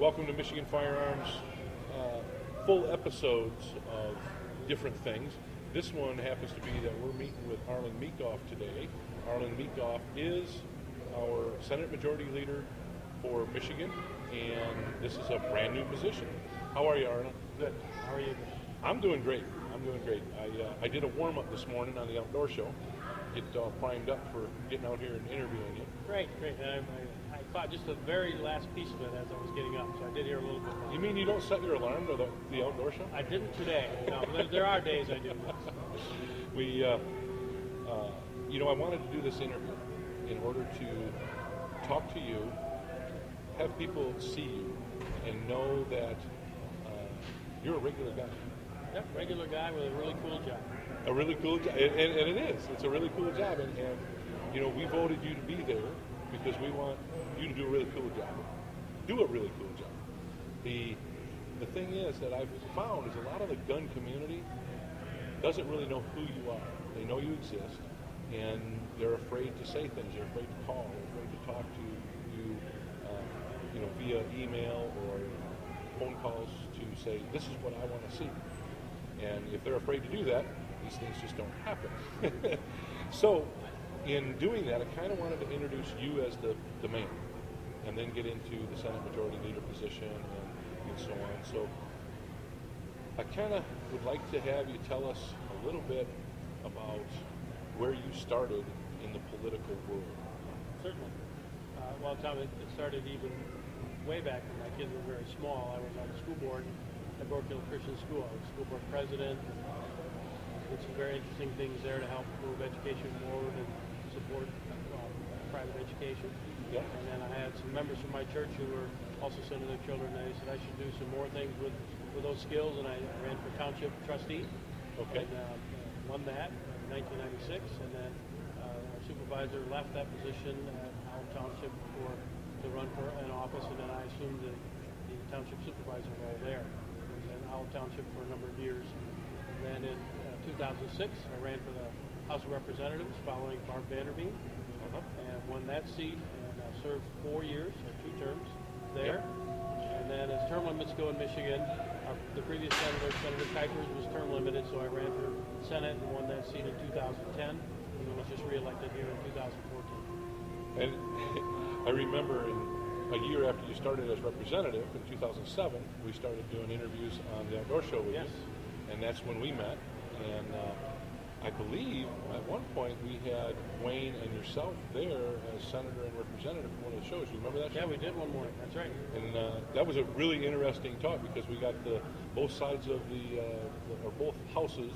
Welcome to Michigan Firearms, full episodes of different things. This one happens to be that we're meeting with Arlan Meekhof today. Arlan Meekhof is our Senate Majority Leader for Michigan, and this is a brand new position. How are you, Arlan? Good. How are you? I'm doing great. I did a warm-up this morning on the outdoor show. Get primed up for getting out here and interviewing you. Great. I caught just the very last piece of it as I was getting up, so I did hear a little bit. You mean you don't set your alarm to the outdoor show? I didn't today. No, there are days I do. I wanted to do this interview in order to talk to you, have people see you, and know that you're a regular guy. Yep, regular guy with a really cool job. A really cool job, and it is. It's a really cool job, and we voted you to be there because we want you to do a really cool job. Do a really cool job. The thing is that I've found is a lot of the gun community doesn't really know who you are. They know you exist, and they're afraid to say things. They're afraid to call. They're afraid to talk to you, via email or phone calls to say, this is what I want to see. And if they're afraid to do that, these things just don't happen. So, in doing that, I kind of wanted to introduce you as the man, and then get into the Senate Majority Leader position and so on. So, I kind of would like to have you tell us a little bit about where you started in the political world. Certainly. Well, Tom, it started even way back when my kids were very small. I was on the school board at Brookfield Christian School. I was school board president. Did some very interesting things there to help move education forward and support private education. Yeah. And then I had some members from my church who were also sending their children, and they said I should do some more things with those skills, and I ran for township trustee. Okay. And won that in 1996, and then our supervisor left that position at Howell Township to run for an office, and then I assumed the township supervisor role there. I was in Howell Township for a number of years. And then in 2006, I ran for the House of Representatives following Barb Vanderbeek, and won that seat, and I served 4 years, or 2 terms there. Yep. And then as term limits go in Michigan, the previous senator, Senator Kuipers, was term limited, so I ran for Senate and won that seat in 2010, and was just reelected here in 2014. And I remember a year after you started as representative, in 2007, we started doing interviews on the outdoor show with you. And that's when we met. And I believe at one point we had Wayne and yourself there as senator and representative for one of the shows. You remember that show? Yeah, we did one morning. That's right. And that was a really interesting talk because we got both sides of or both houses,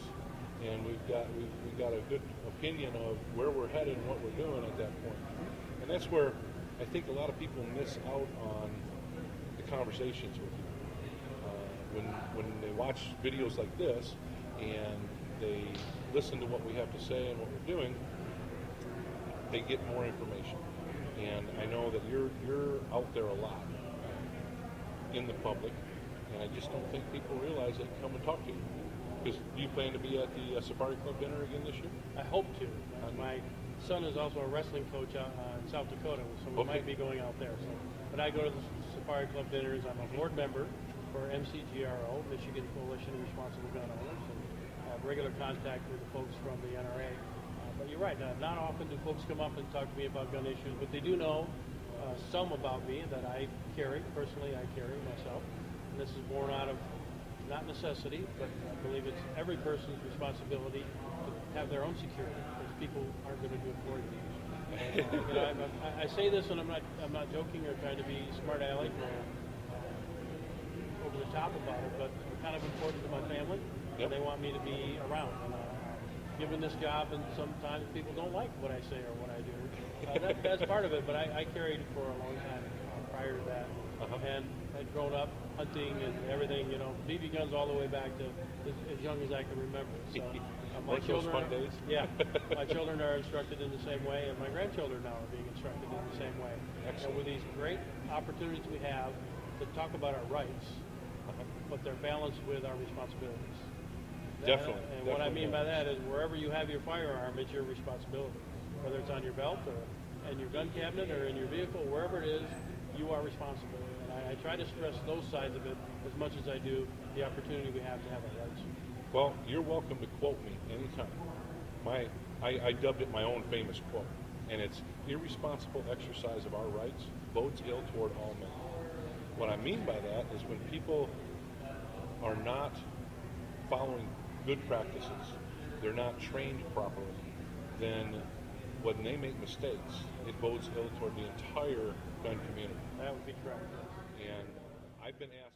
and we got a good opinion of where we're headed and what we're doing at that point. And that's where I think a lot of people miss out on the conversations with you. When they watch videos like this and they listen to what we have to say and what we're doing, they get more information. And I know that you're out there a lot in the public, and I just don't think people realize they can come and talk to you. Because do you plan to be at the Safari Club dinner again this year? I hope to. My son is also a wrestling coach in South Dakota, so we might be going out there. So, but I go to the Safari Club dinners. I'm a board member for MCGRO, Michigan Coalition of Responsible Gun Owners, and have regular contact with the folks from the NRA. But you're right, not often do folks come up and talk to me about gun issues, but they do know some about me that I carry. Personally, I carry myself. And this is born out of not necessity, but I believe it's every person's responsibility to have their own security, because people aren't going to do it for you. I say this, and I'm not joking or trying to be smart aleck or over the top about it, but I'm kind of important to my family, and they want me to be around. And given this job, and sometimes people don't like what I say or what I do. That's part of it, but I carried for a long time prior to that. And I'd grown up hunting and everything, BB guns all the way back to as young as I can remember. So my children, fun days. My children are instructed in the same way, and my grandchildren now are being instructed in the same way. Excellent. And with these great opportunities we have to talk about our rights, but they're balanced with our responsibilities. Definitely. And what I mean by that is wherever you have your firearm, it's your responsibility. Whether it's on your belt or in your gun cabinet or in your vehicle, wherever it is, you are responsible. And I try to stress those sides of it as much as I do the opportunity we have to have our rights. Well, you're welcome to quote me anytime. I dubbed it my own famous quote, and it's irresponsible exercise of our rights bodes ill toward all men. What I mean by that is when people are not following good practices, they're not trained properly, then when they make mistakes, it bodes ill toward the entire gun community. That would be correct. And I've been asked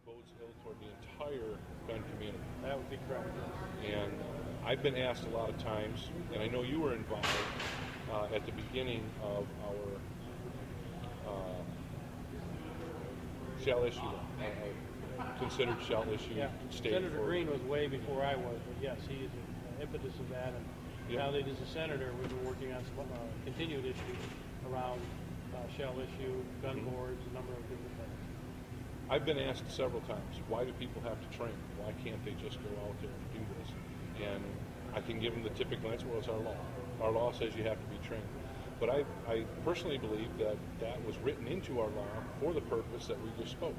bodes ill toward the entire gun community. That would be correct. And I've been asked a lot of times, and I know you were involved at the beginning of our shall issue, considered shall issue state. Senator Green was way before I was, but yes, he is the impetus of that. And now that he's a senator, we've been working on some continued issues around shall issue, gun boards, a number of different things. I've been asked several times, why do people have to train? Why can't they just go out there and do this? And I can give them the typical answer, well, it's our law. Our law says you have to be trained. But I personally believe that that was written into our law for the purpose that we just spoke.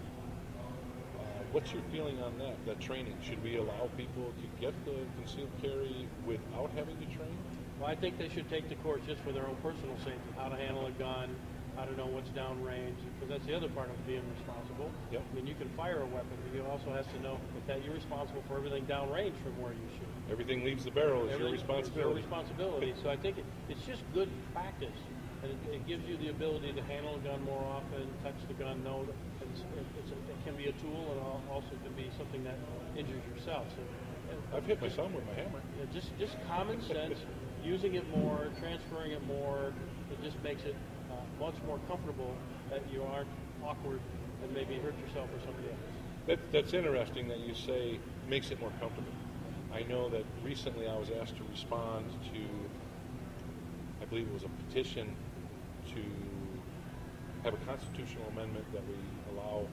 What's your feeling on that training? Should we allow people to get the concealed carry without having to train? Well, I think they should take the course just for their own personal safety, how to handle a gun, how to know what's downrange, because that's the other part of being responsible. Yep. I mean, you can fire a weapon, but you also have to know that you're responsible for everything downrange from where you shoot. Everything leaves the barrel is your responsibility. It's your responsibility. So I think it's just good practice, and it gives you the ability to handle a gun more often, touch the gun, know that it can be a tool, and also can be something that injures yourself. So I've hit my son with my hammer. Just common sense, using it more, transferring it more, it just makes it much more comfortable that you aren't awkward and maybe hurt yourself or somebody else. That's interesting that you say makes it more comfortable. I know that recently I was asked to respond to, I believe it was a petition to have a constitutional amendment that we allow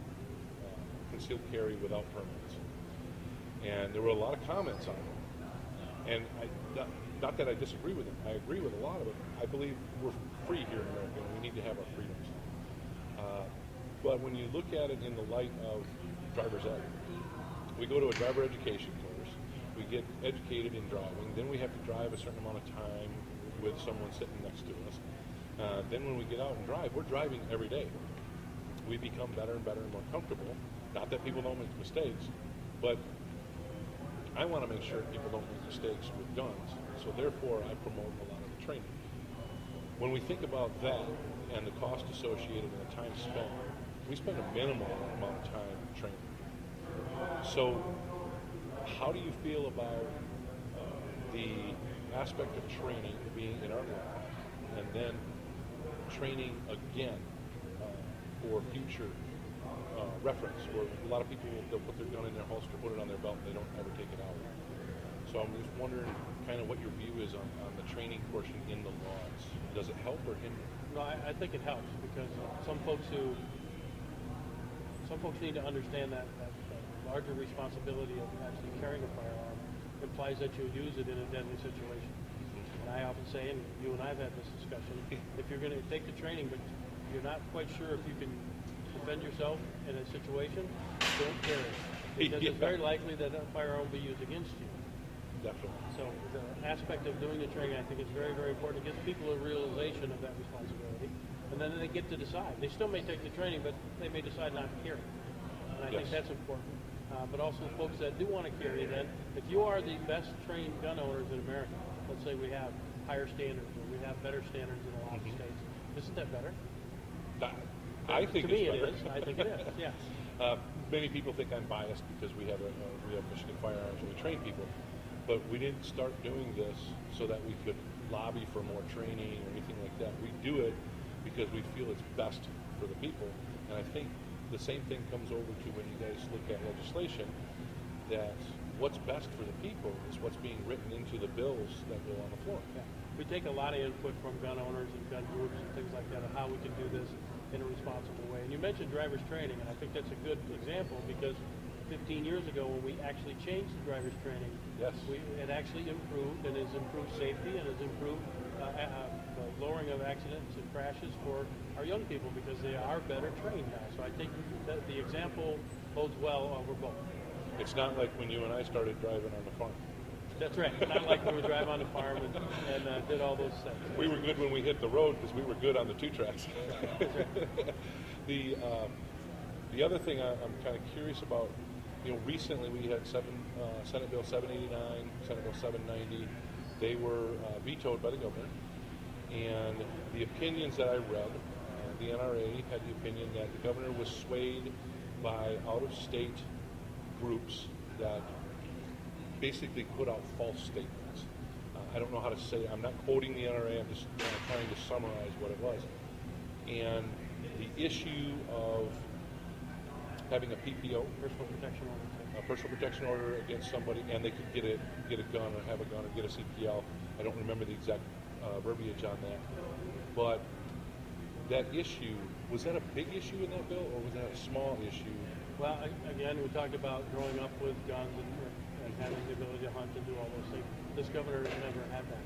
concealed carry without permits. And there were a lot of comments on it. And not that I disagree with it. I agree with a lot of it. I believe we're free here in America and we need to have our freedoms. But when you look at it in the light of driver's ed, we go to a driver education course, we get educated in driving, then we have to drive a certain amount of time with someone sitting next to us. Then when we get out and drive, we're driving every day. We become better and better and more comfortable. Not that people don't make mistakes, but I want to make sure people don't make mistakes with guns. So therefore, I promote a lot of the training. When we think about that and the cost associated and the time spent, we spend a minimal amount of time training. So how do you feel about the aspect of training being in our law and then training again for future reference, where a lot of people, they'll put their gun in their holster, put it on their belt, and they don't ever take it out. So I'm just wondering kind of what your view is on the training portion in the laws. Does it help or hinder? No, I think it helps, because some folks need to understand that larger responsibility of actually carrying a firearm implies that you'll use it in a deadly situation. And I often say, and you and I have had this discussion, if you're going to take the training but you're not quite sure if you can defend yourself in a situation, don't carry it. Because it's very likely that a firearm will be used against you. Definitely. So the aspect of doing the training, I think, is very, very important. It gives people a realization of that responsibility. And then they get to decide. They still may take the training, but they may decide not to carry. And I think that's important. But also folks that do want to carry, then, if you are the best trained gun owners in America, let's say we have higher standards or we have better standards in a lot of states, isn't that better? I think to me it's better. It is. I think it is. Yes. Many people think I'm biased because we have Michigan Firearms and we train people, but we didn't start doing this so that we could lobby for more training or anything like that. We do it because we feel it's best for the people, and I think the same thing comes over to when you guys look at legislation, that what's best for the people is what's being written into the bills that go on the floor. Yeah. We take a lot of input from gun owners and gun groups and things like that on how we can do this in a responsible way. And you mentioned driver's training, and I think that's a good example, because 15 years ago when we actually changed the driver's training. Yes. It actually improved, and has improved safety, and has improved the lowering of accidents and crashes for our young people because they are better trained now. So I think that the example bodes well over both. It's not like when you and I started driving on the farm. That's right. Not like when we drive on the farm and did all those things. We were good when we hit the road because we were good on the two tracks. That's right. The other thing I'm kind of curious about, recently we had Senate Bill 789, Senate Bill 790. They were vetoed by the governor, and the opinions that I read, the NRA had the opinion that the governor was swayed by out-of-state groups that basically put out false statements. I don't know how to say it. I'm not quoting the NRA. I'm just trying to summarize what it was. And the issue of having a PPO, personal protection order against somebody, and they could get a gun or have a gun or get a CPL. I don't remember the exact verbiage on that. But that issue, was that a big issue in that bill, or was that a small issue? Well, again, we talked about growing up with guns and having the ability to hunt and do all those things. This governor has never had that.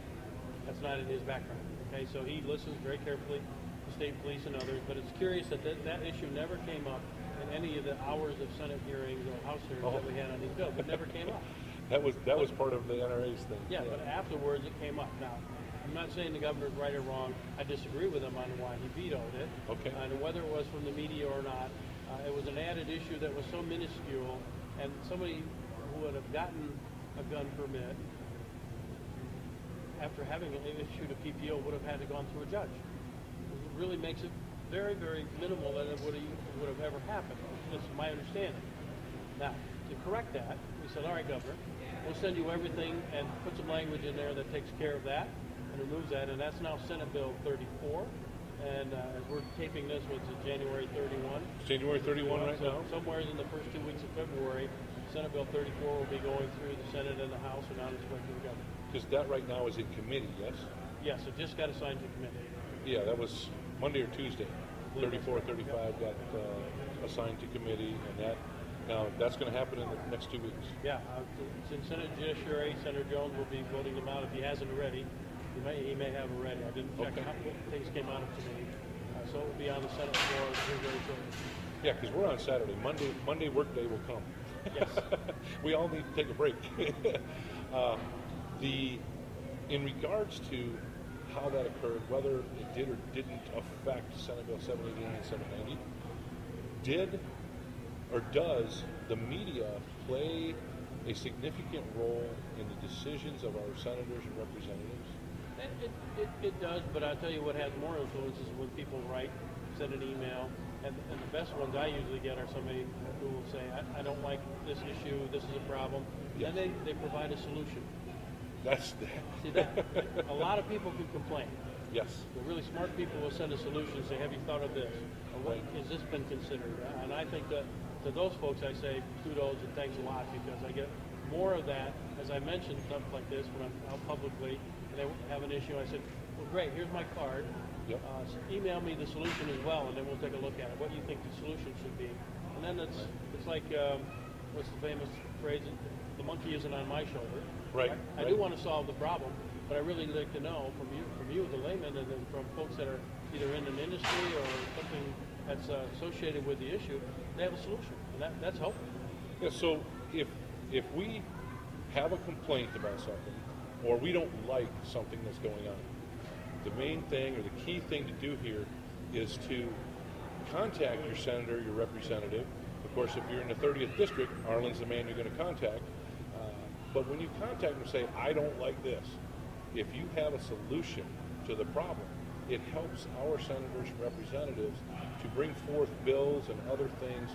That's not in his background. Okay, so he listens very carefully to state police and others, but it's curious that that issue never came up in any of the hours of Senate hearings or House hearings that we had on these bills. It never came up. That was part of the NRA's thing. Yeah, but afterwards it came up. Now, I'm not saying the governor's right or wrong. I disagree with him on why he vetoed it. Okay. And whether it was from the media or not, it was an added issue that was so minuscule, and somebody who would have gotten a gun permit after having issued a PPO would have had to gone through a judge. It really makes it very, very minimal that it would have ever happened. That's my understanding. Now, to correct that, we said, all right, Governor, we'll send you everything and put some language in there that takes care of that and removes that, and that's now Senate Bill 34. And as we're taping this, what's it, January 31? January 31 right now. Somewhere in the first 2 weeks of February, Senate Bill 34 will be going through the Senate and the House and on its way to the governor. Because that right now is in committee, yes? Yes, it just got assigned to committee. Yeah, that was Monday or Tuesday. 34, 35 got assigned to committee, and that's going to happen in the next 2 weeks. Yeah, it's in Senate Judiciary. Senator Jones will be voting them out if he hasn't already. He may have already. I didn't check how things came out of committee. So it will be on the Senate floor very shortly. Yeah, because we're on Saturday. Monday workday will come. Yes. We all need to take a break. In regards to how that occurred, whether it did or didn't affect Senate Bill 789 and 790, did or does the media play a significant role in the decisions of our senators and representatives? It does, but I'll tell you what has more influence is when people write, send an email, and the best ones I usually get are somebody who will say, I don't like this issue, this is a problem. Yes. Then they provide a solution. See that? A lot of people can complain. Yes. The really smart people will send a solution and say, have you thought of this? Or has this been considered? And I think that to those folks I say kudos and thanks a lot, because I get more of that. As I mentioned stuff like this when I'm out publicly and they have an issue, I said, well, great, here's my card. Yep. Email me the solution as well, and then we'll take a look at it. What do you think the solution should be? And then it's like, what's the famous phrase? The monkey isn't on my shoulder. Right. I do want to solve the problem, but I really like to know from you, the layman, and then from folks that are either in an industry or something that's associated with the issue, they have a solution, and that's helpful. Yeah. So if we have a complaint about something, or we don't like something that's going on, the main thing or the key thing to do here is to contact your senator, your representative. Of course, if you're in the 30th district, Arlan's the man you're going to contact. But when you contact them and say, I don't like this, if you have a solution to the problem, it helps our senators and representatives to bring forth bills and other things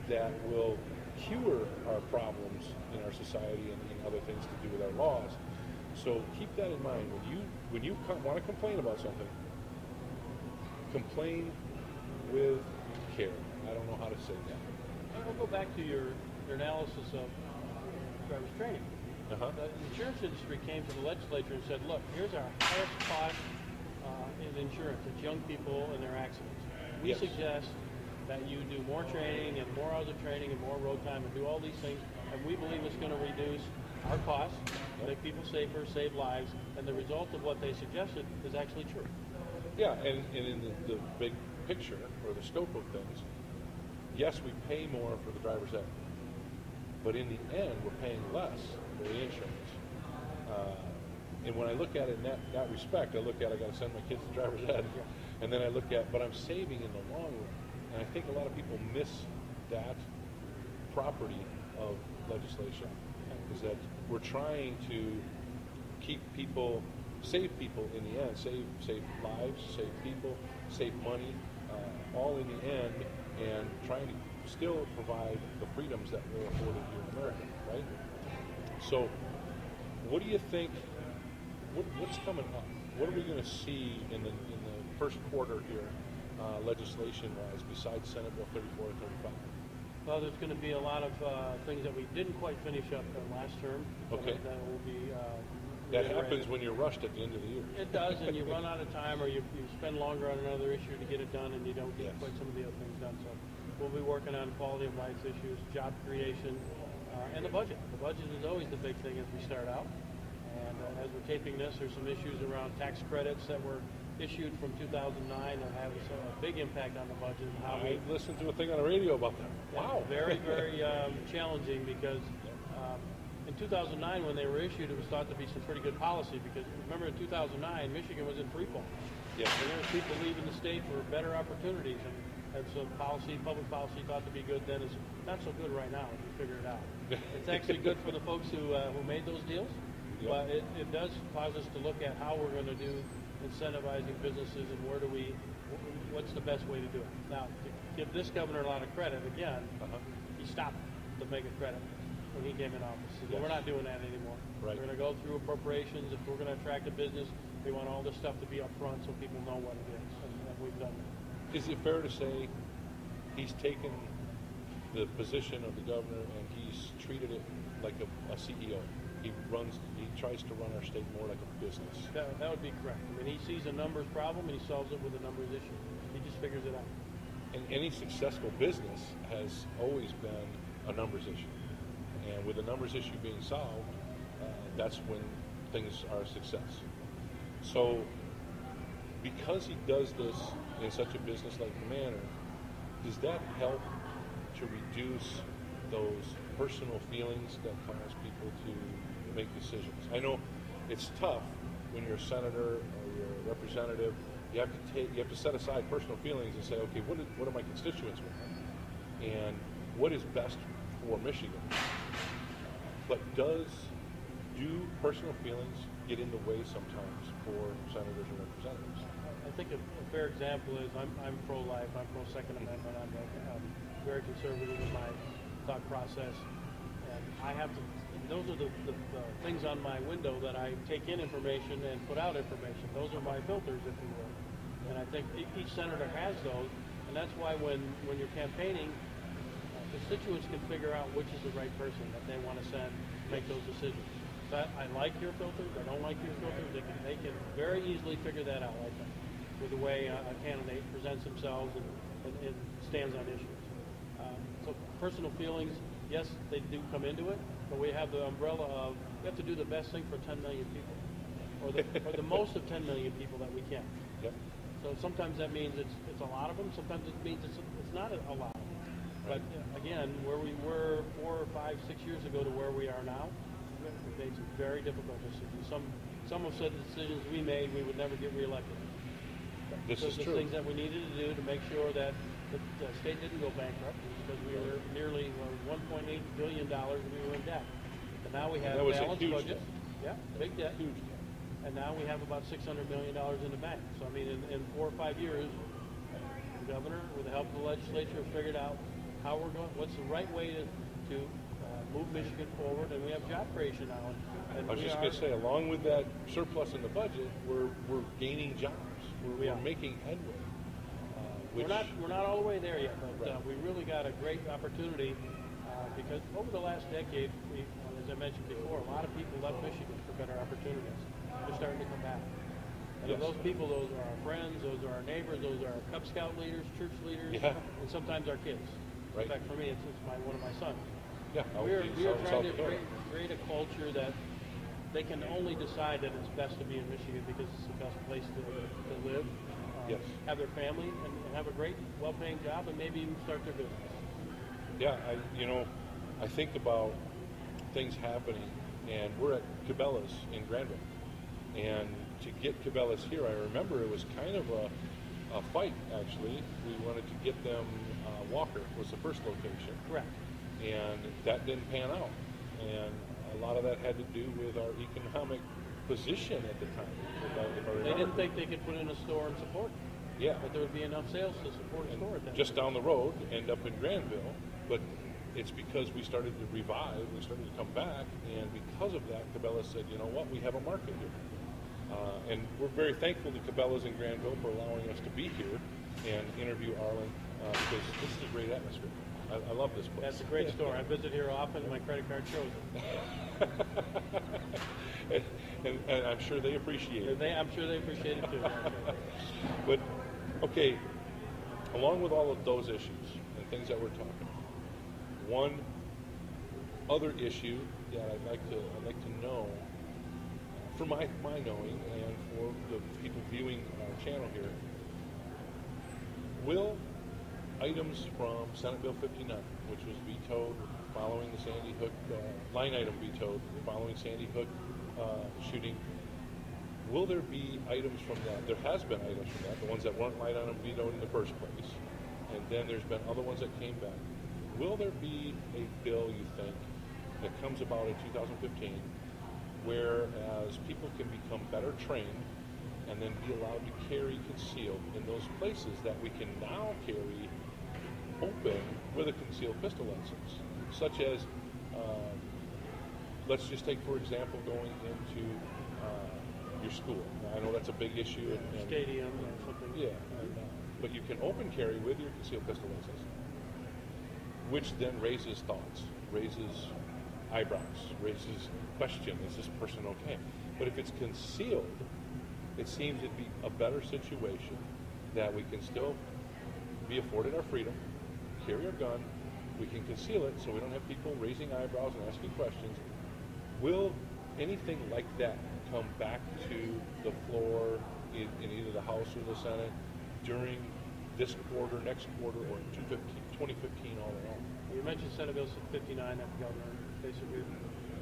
that will cure our problems in our society and other things to do with our laws. So keep that in mind. When you want to complain about something, complain with care. I don't know how to say that. I'll go back to your analysis of driver's training. Uh-huh. The insurance industry came to the legislature and said, look, here's our highest cost in insurance. It's young people and their accidents. We Yes. suggest that you do more training and more hours of training and more road time and do all these things, and we believe it's going to reduce our costs, make people safer, save lives, and the result of what they suggested is actually true. Yeah, and in the big picture, or the scope of things, yes, we pay more for the driver's ed, but in the end, we're paying less for the insurance. And when I look at it in that respect, I look at I got to send my kids to driver's ed, and then I look at, but I'm saving in the long run. And I think a lot of people miss that property of legislation, is that we're trying to keep people, save people in the end, save lives, save people, save money, all in the end, and trying to still provide the freedoms that we're afforded here in America, right? So, what do you think? What's coming up? What are we going to see in the first quarter here, legislation-wise, besides Senate Bill 34 and 35? Well, there's going to be a lot of things that we didn't quite finish up last term. Okay. That will be. That happens when you're rushed at the end of the year. It does, and you run out of time, or you spend longer on another issue to get it done, and you don't get quite some of the other things done. So we'll be working on quality of life issues, job creation, and the budget. The budget is always the big thing as we start out. And as we're taping this, there's some issues around tax credits that were issued from 2009 that have a big impact on the budget. And how I listened to a thing on the radio about that. Wow. Very, very challenging, because in 2009 when they were issued, it was thought to be some pretty good policy, because remember in 2009, Michigan was in free fall. Yes. And there were people leaving the state for better opportunities, and so public policy thought to be good then is not so good right now if you figure it out. It's actually good for the folks who made those deals. But it does cause us to look at how we're going to do incentivizing businesses, and what's the best way to do it. Now, to give this governor a lot of credit, again, he stopped the mega credit when he came in office. So we're not doing that anymore. Right. We're going to go through appropriations. If we're going to attract a business, we want all this stuff to be up front so people know what it is, and we've done that. Is it fair to say he's taken the position of the governor and he's treated it like a CEO? He tries to run our state more like a business. That would be correct. I mean, he sees a numbers problem and he solves it with a numbers issue. He just figures it out. And any successful business has always been a numbers issue. And with the numbers issue being solved, that's when things are a success. So, because he does this in such a business-like manner, does that help to reduce those personal feelings that cause people to make decisions? I know it's tough when you're a senator or you're a representative. You have to set aside personal feelings and say, okay, what do my constituents want, and what is best for Michigan? But do personal feelings get in the way sometimes for senators and representatives? I think a fair example is I'm pro-life, I'm pro-Second Amendment, I'm very conservative in my thought process, and I have to. Those are the things on my window that I take in information and put out information. Those are my filters, if you will. And I think each senator has those, and that's why when you're campaigning, constituents can figure out which is the right person that they want to send, make those decisions. But I like your filters, I don't like your filters. They can very easily figure that out, I think, with the way a candidate presents themselves and stands on issues. So personal feelings, yes, they do come into it, but we have the umbrella of we have to do the best thing for 10 million people, or the most of 10 million people that we can. Yep. So sometimes that means it's a lot of them. Sometimes it means it's not a lot of them. But again, where we were 4 or 5, 6 years ago to where we are now, we've made some very difficult decisions. Some have said the decisions we made, we would never get reelected. This is the true. things that we needed to do to make sure that the state didn't go bankrupt, because we were nearly $1.8 billion we were in debt. And now we have a balanced budget. Yeah, big debt. Huge debt. And now we have about $600 million in the bank. So, I mean, in 4 or 5 years, the governor, with the help of the legislature, have figured out how we're going, what's the right way to move Michigan forward, and we have job creation now. And I was just going to say, along with that surplus in the budget, we're gaining jobs. We're making headway. We're not all the way there yet, but we really got a great opportunity because over the last decade, as I mentioned before, a lot of people left Michigan for better opportunities. They're starting to come back. And Yes. those people, those are our friends, those are our neighbors, those are our Cub Scout leaders, church leaders, Yeah. and sometimes our kids. Right. In fact, for me, it's one of my sons. Yeah, We are South trying to Dakota. create a culture that they can only decide that it's best to be in Michigan because it's the best place to live, Yes. have their family, and have a great, well-paying job, and maybe even start their business. Yeah, I think about things happening, and we're at Cabela's in Granville. And to get Cabela's here, I remember it was kind of a fight, actually. We wanted to get them, Walker was the first location. Correct. And that didn't pan out. And a lot of that had to do with our economic position at the time. If I They remember. didn't think they could put in a store and support it, Yeah. that there would be enough sales to support a And store at that just time. down the road, end up in Granville. But it's because we started to revive, we started to come back, and because of that, Cabela's said, you know what, we have a market here. And we're very thankful to Cabela's in Granville for allowing us to be here and interview Arlan, because this is a great atmosphere. I love this place. That's a great store. I visit here often. My credit card shows it. and I'm sure they appreciate it. I'm sure they appreciate it too. But, okay, along with all of those issues and things that we're talking about, one other issue that I'd like to know, for my knowing and for the people viewing our channel here, will items from Senate Bill 59, which was vetoed following the Sandy Hook, line item vetoed following Sandy Hook shooting, will there be items from that? There has been items from that, the ones that weren't line item vetoed in the first place, and then there's been other ones that came back. Will there be a bill, you think, that comes about in 2015, whereas people can become better trained and then be allowed to carry concealed in those places that we can now carry open with a concealed pistol license, such as, let's just take, for example, going into your school. Now, I know that's a big issue. And Stadium or something. Yeah, but you can open carry with your concealed pistol license, which then raises thoughts, raises eyebrows, raises question, is this person okay? But if it's concealed, it seems it'd be a better situation that we can still be afforded our freedom, carry our gun, we can conceal it so we don't have people raising eyebrows and asking questions. Will anything like that come back to the floor in either the House or the Senate during this quarter, next quarter, or 2015 all in all? You mentioned Senate Bill 59 that the governor basically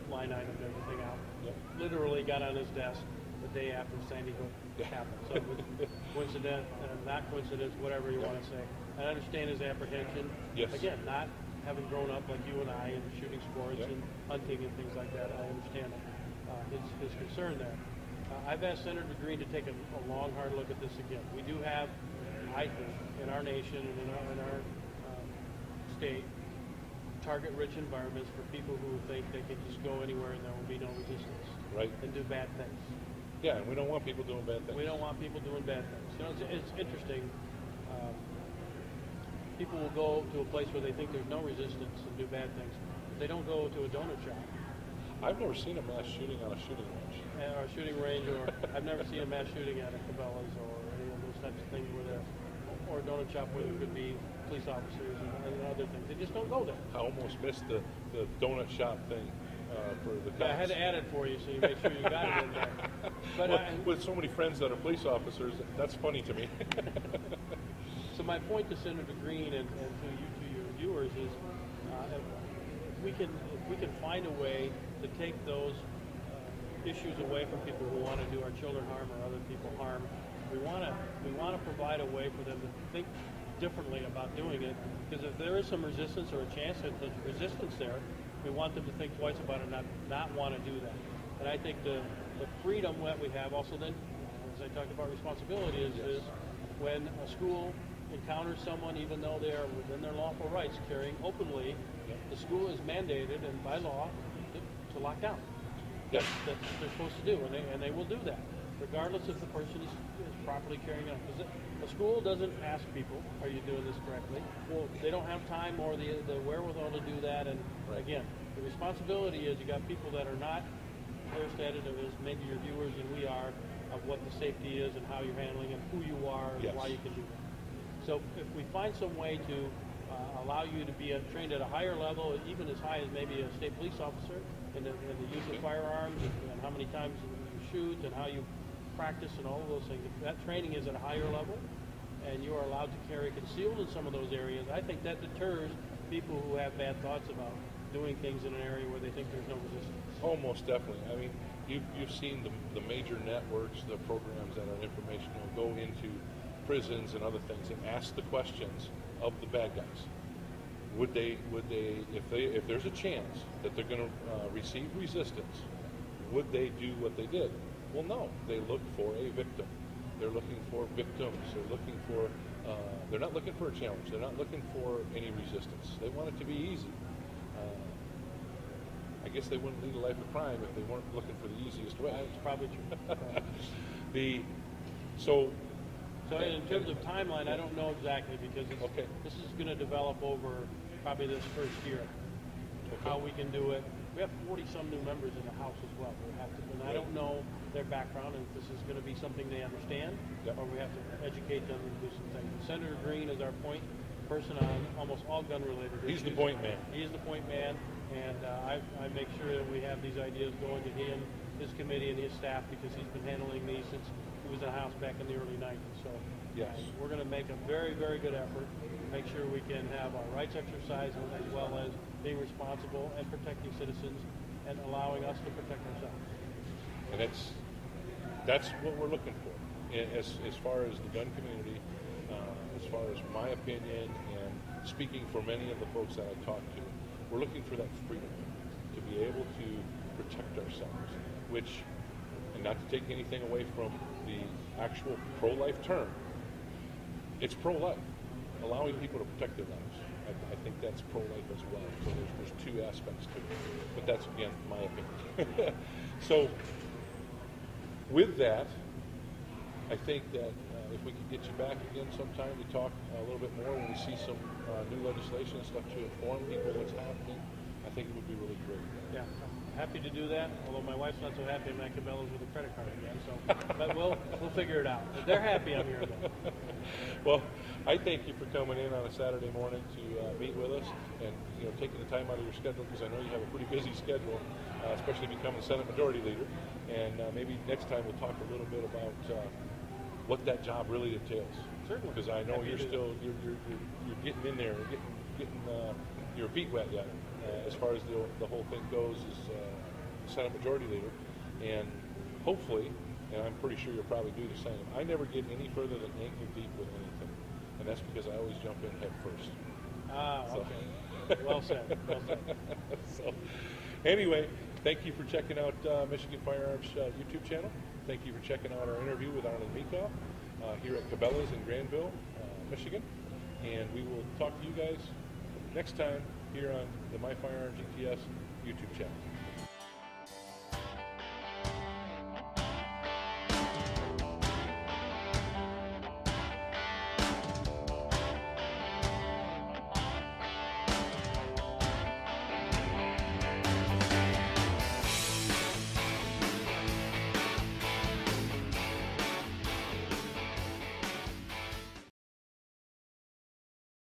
line itemed everything out. Yep. Literally got on his desk the day after Sandy Hook happened. So it was coincident, not coincidence, whatever you want to say. I understand his apprehension. Yes. Again, not having grown up like you and I in shooting sports Yep. and hunting and things like that, I understand his concern there. I've asked Senator Green to take a long, hard look at this again. We do have, I think, in our nation and in our state, target-rich environments for people who think they can just go anywhere and there will be no resistance. Right. And do bad things. Yeah, and we don't want people doing bad things. We don't want people doing bad things. You know, it's interesting. People will go to a place where they think there's no resistance and do bad things. But they don't go to a donut shop. I've never seen a mass shooting on a shooting range. Or a shooting range, or I've never seen a mass shooting at a Cabela's or any of those types of things or a donut shop where there could be police officers and other things. They just don't go there. I almost missed the donut shop thing for the cops. Yeah, I had to add it for you so you make sure you got it in there. But well, with so many friends that are police officers, that's funny to me. So my point to Senator Green and to your viewers is, if we can find a way to take those issues away from people who want to do our children harm or other people harm. We want to provide a way for them to think differently about doing it, because if there is some resistance or a chance that there's resistance there, we want them to think twice about it and not want to do that. And I think the freedom that we have also then, as I talked about responsibility, is when a school encounters someone, even though they are within their lawful rights, carrying openly, the school is mandated and by law to lock down. Yes. That they're supposed to do, and they will do that, regardless if the person is properly carrying on. Because a school doesn't ask people, are you doing this correctly? Well, they don't have time or the wherewithal to do that. And again, the responsibility is you got people that are not clear-stated as maybe your viewers and we are, of what the safety is and how you're handling and who you are and Yes. why you can do that. So if we find some way to allow you to be trained at a higher level, even as high as maybe a state police officer, in the use of firearms and how many times you shoot and how you practice and all of those things, if that training is at a higher level and you are allowed to carry concealed in some of those areas, I think that deters people who have bad thoughts about doing things in an area where they think there's no resistance. Oh, most definitely. I mean, you've seen the major networks, the programs that are informational, go into prisons and other things and ask the questions of the bad guys. Would they, if there's a chance that they're going to receive resistance, would they do what they did? Well, no. They look for a victim. They're looking for victims. They're looking for. They're not looking for a challenge. They're not looking for any resistance. They want it to be easy. I guess they wouldn't lead a life of crime if they weren't looking for the easiest way. That's probably true. So in terms of timeline, I don't know exactly because this is going to develop over probably this first year. How we can do it. We have 40-some new members in the House as well. We have to, and I don't know their background, and if this is going to be something they understand, or we have to educate them and do some things. Senator Green is our point person on almost all gun-related issues. He's the point man. He's the point man, and I make sure that we have these ideas going to him, his committee, and his staff because he's been handling these since he was in the House back in the early 90s. So yes, we're going to make a very, very good effort to make sure we can have our rights exercised as well as being responsible and protecting citizens and allowing us to protect ourselves. And that's what we're looking for. As far as the gun community, as far as my opinion and speaking for many of the folks that I talk to, we're looking for that freedom to be able to protect ourselves, which, and not to take anything away from the actual pro-life term, it's pro-life, allowing people to protect their lives. I think that's pro-life as well. So there's two aspects to it. But that's, again, my opinion. So with that, I think that if we could get you back again sometime to talk a little bit more when we see some new legislation and stuff to inform people what's happening, I think it would be really great. Yeah, I'm happy to do that, although my wife's not so happy I'm at Cabela's with a credit card again. So, but we'll figure it out. If they're happy, I'm here again. Well, I thank you for coming in on a Saturday morning to meet with us and taking the time out of your schedule because I know you have a pretty busy schedule, especially becoming Senate Majority Leader. And maybe next time we'll talk a little bit about what that job really entails. Certainly. Because I know you're still you're getting in there, getting your feet wet yet. As far as the whole thing goes as Senate Majority Leader, and hopefully, and I'm pretty sure you'll probably do the same. I never get any further than ankle deep with anything, and that's because I always jump in head first. Okay. Well said. Well said. So, anyway, thank you for checking out Michigan Firearms YouTube channel. Thank you for checking out our interview with Arlan Meekhof here at Cabela's in Granville, Michigan. And we will talk to you guys next time here on the My Firearms GTS YouTube channel.